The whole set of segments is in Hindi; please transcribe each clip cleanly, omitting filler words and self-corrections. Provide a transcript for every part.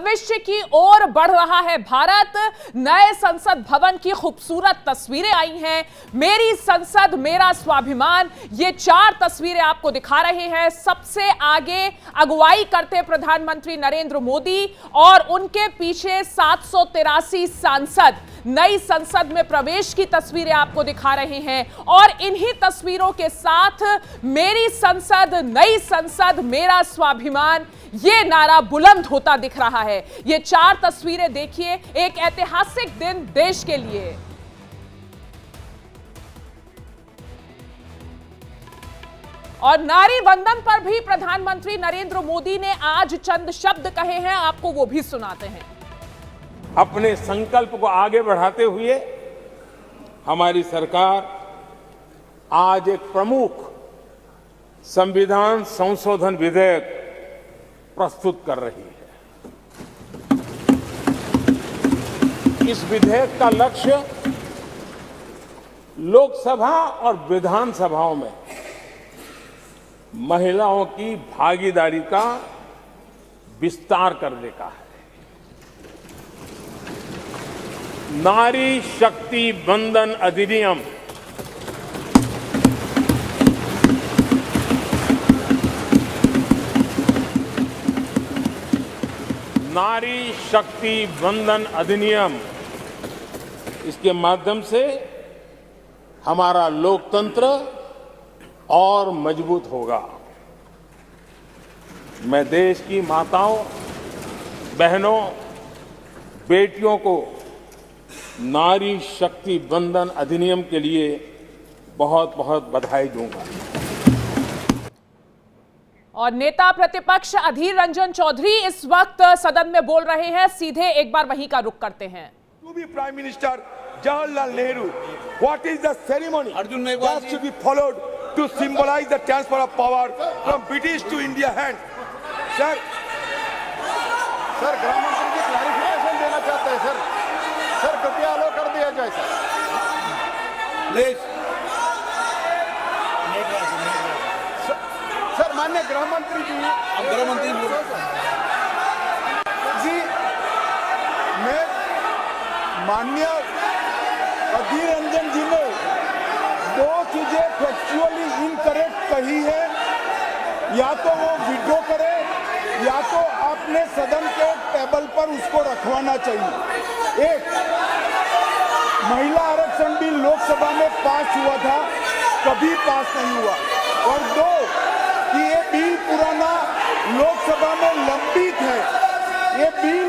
भविष्य की ओर बढ़ रहा है भारत। नए संसद भवन की खूबसूरत तस्वीरें आई हैं। मेरी संसद मेरा स्वाभिमान, ये 4 तस्वीरें आपको दिखा रहे हैं। सबसे आगे अगुवाई करते प्रधानमंत्री नरेंद्र मोदी और उनके पीछे 783 सांसद नई संसद में प्रवेश की तस्वीरें आपको दिखा रहे हैं। और इन्हीं तस्वीरों के साथ मेरी संसद नई संसद मेरा स्वाभिमान, ये नारा बुलंद होता दिख रहा है। ये 4 तस्वीरें देखिए, एक ऐतिहासिक दिन देश के लिए। और नारी वंदन पर भी प्रधानमंत्री नरेंद्र मोदी ने आज चंद शब्द कहे हैं, आपको वो भी सुनाते हैं। अपने संकल्प को आगे बढ़ाते हुए हमारी सरकार आज एक प्रमुख संविधान संशोधन विधेयक प्रस्तुत कर रही है। इस विधेयक का लक्ष्य लोकसभा और विधानसभाओं में महिलाओं की भागीदारी का विस्तार करने का है। नारी शक्ति वंदन अधिनियम नारी शक्ति वंदन अधिनियम, इसके माध्यम से हमारा लोकतंत्र और मजबूत होगा। मैं देश की माताओं, बहनों, बेटियों को नारी शक्ति वंदन अधिनियम के लिए बहुत बहुत बधाई दूंगा। और नेता प्रतिपक्ष अधीर रंजन चौधरी इस वक्त सदन में बोल रहे हैं। सीधे एक बार वहीं का रुख करते हैं। To be Prime Minister Jawaharlal Nehru, what is the ceremony that should be followed to symbolize the transfer of power from British to India hand? Sir, गृह मंत्री जी क्लैरिफिकेशन देना चाहते हैं सर कृपया अलो कर दिया जाए please. सर माननीय गृह मंत्री जी मैं माननीय अधीर रंजन जी ने 2 चीजें फैक्चुअली इनकरेक्ट कही है। या तो वो विड्रॉ करे या तो आपने सदन के टेबल पर उसको रखवाना चाहिए। एक, महिला आरक्षण बिल लोकसभा में पास हुआ था, कभी पास नहीं हुआ। और 2, कि ये बिल पुराना लोकसभा में लंबित है। ये बिल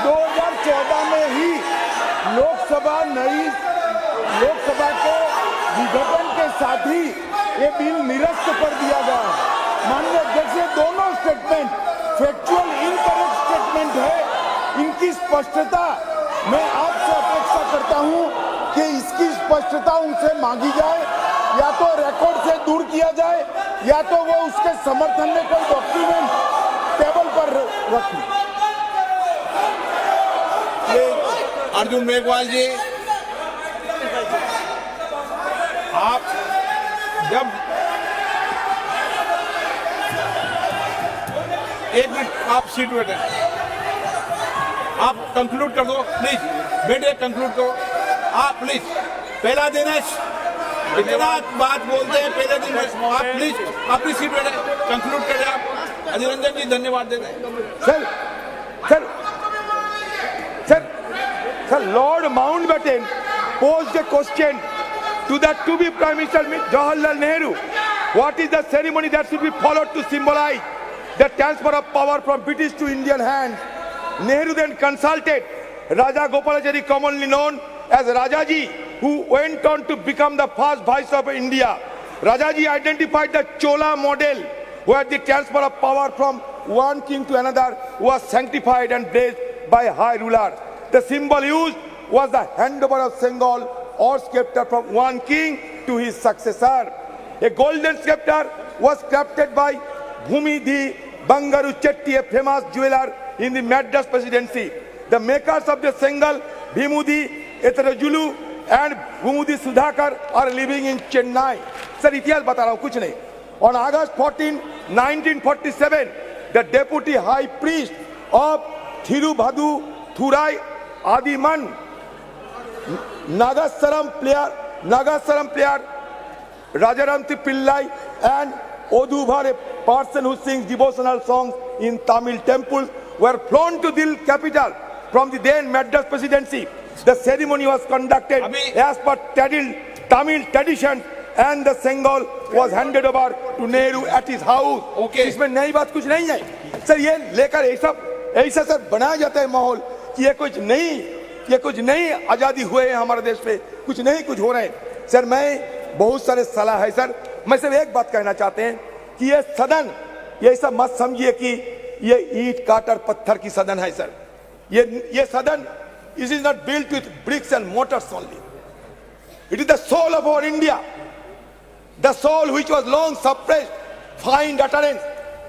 2014 में ही लोकसभा के विघटन के साथ ही ये बिल निरस्त कर दिया गया। माननीय अध्यक्ष, दोनों स्टेटमेंट फैक्चुअल इनकरेक्ट स्टेटमेंट है। इनकी स्पष्टता मैं आपसे अपेक्षा करता हूं कि इसकी स्पष्टता उनसे मांगी जाए, या तो रिकॉर्ड से दूर किया जाए या तो वो उसके समर्थन में कोई डॉक्यूमेंट टेबल पर रखें। अर्जुन मेघवाल जी, आप जब 1 मिनट आप सीट बैठे, आप कंक्लूड कर दो प्लीज। बेटे कंक्लूड करो आप प्लीज। पहला दिन है, इतना बात बोलते हैं पहले दिन। आप प्लीज अपनी सीट बैठे, कंक्लूड करें आप। अधीर रंजन जी धन्यवाद देते हैं। Sir, Lord Mountbatten posed a question to the to-be Prime Minister Jawaharlal Nehru. What is the ceremony that should be followed to symbolize the transfer of power from British to Indian hands? Nehru then consulted Raja Gopalachari, commonly known as Rajaji, who went on to become the first Viceroy of India. Rajaji identified the Chola model, where the transfer of power from one king to another was sanctified and blessed by high ruler. The symbol used was the handover of Sengal or scepter from one king to his successor. A golden scepter was crafted by Bhumidhi Bangaru Chetty, a famous jeweler in the Madras presidency. The makers of the Sengal, Bhimudi Etarajulu and Bhumudi Sudhakar, are living in Chennai. Sir, इतिहास बता रहा हूँ, कुछ नहीं। On August 14, 1947, the deputy high priest of Thiruvadurai Adiman, Nagasaram player Rajaranti Pillai, and Oduvar, a person who sings devotional songs in Tamil temples, were flown to Dil capital from the then Madras presidency. The ceremony was conducted as per Tamil tradition, and the Sengal was handed over to Nehru at his house. Okay. इसमें नई बात कुछ नहीं है सर। ये लेकर ऐसा सर बनाया जाता है माहौल कि ये कुछ नहीं आजादी हुए हैं हमारे देश में, कुछ नहीं कुछ हो रहे हैं सर। मैं बहुत सारे सलाह है सर, मैं सिर्फ एक बात कहना चाहते हैं कि ये सदन, ये ऐसा मत समझिए कि ये ईंट काटर पत्थर की सदन है सर। ये सदन, it is not built with bricks and mortars only. It is the soul of our India, the soul which was long suppressed, find utterance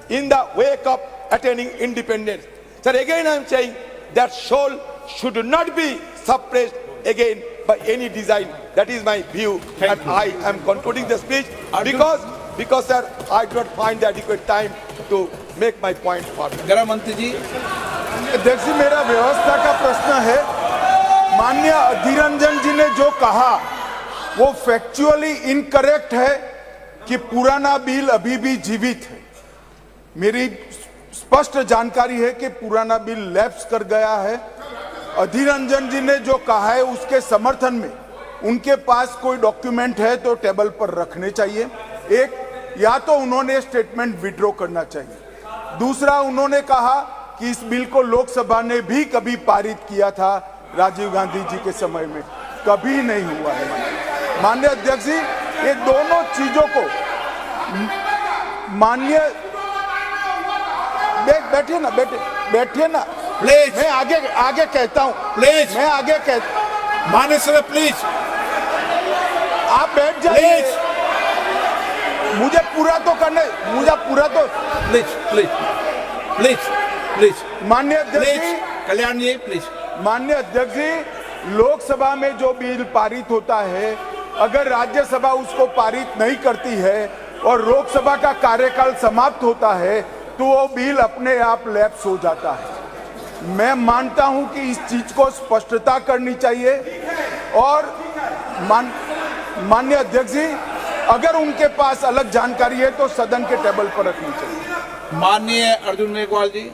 in the wake of attaining independence. Sir, again I am saying that soul should not be suppressed again by any design. That is my view, and I am concluding the speech because sir, I do not find the adequate time to make my point further. गृह मंत्री जी, अध्यक्ष जी, मेरा व्यवस्था का प्रश्न है। माननीय अधीर रंजन जी ने जो कहा वो फैक्चुअली इनकरेक्ट है कि पुराना बिल अभी भी जीवित है। मेरी स्पष्ट जानकारी है कि पुराना बिल लैप्स कर गया है। अधीर रंजन जी ने जो कहा है उसके समर्थन में उनके पास कोई डॉक्यूमेंट है तो टेबल पर रखने चाहिए। एक, या तो उन्होंने स्टेटमेंट विड्रॉ करना चाहिए। दूसरा, उन्होंने कहा कि इस बिल को लोकसभा ने भी कभी पारित किया था राजीव गांधी जी के समय में, कभी नहीं हुआ है। माननीय अध्यक्ष जी, ये दोनों चीजों को माननीय बैठे ना प्लीज, मैं आगे कहता हूँ, प्लीज, मैं आगे कहता, माननीय सर प्लीज, आप बैठ जाइए। मुझे पूरा तो प्लीज प्लीज प्लीज प्लीज माननीय अध्यक्ष please, ji, Kalyan ji please. माननीय अध्यक्ष जी, लोकसभा में जो बिल पारित होता है, अगर राज्यसभा उसको पारित नहीं करती है और लोकसभा का कार्यकाल समाप्त होता है तो वो बिल अपने आप लैप्स हो जाता है। मैं मानता हूं कि इस चीज को स्पष्टता करनी चाहिए और माननीय अध्यक्ष जी, अगर उनके पास अलग जानकारी है तो सदन के टेबल पर रखनी चाहिए। माननीय अर्जुन मेघवाल जी।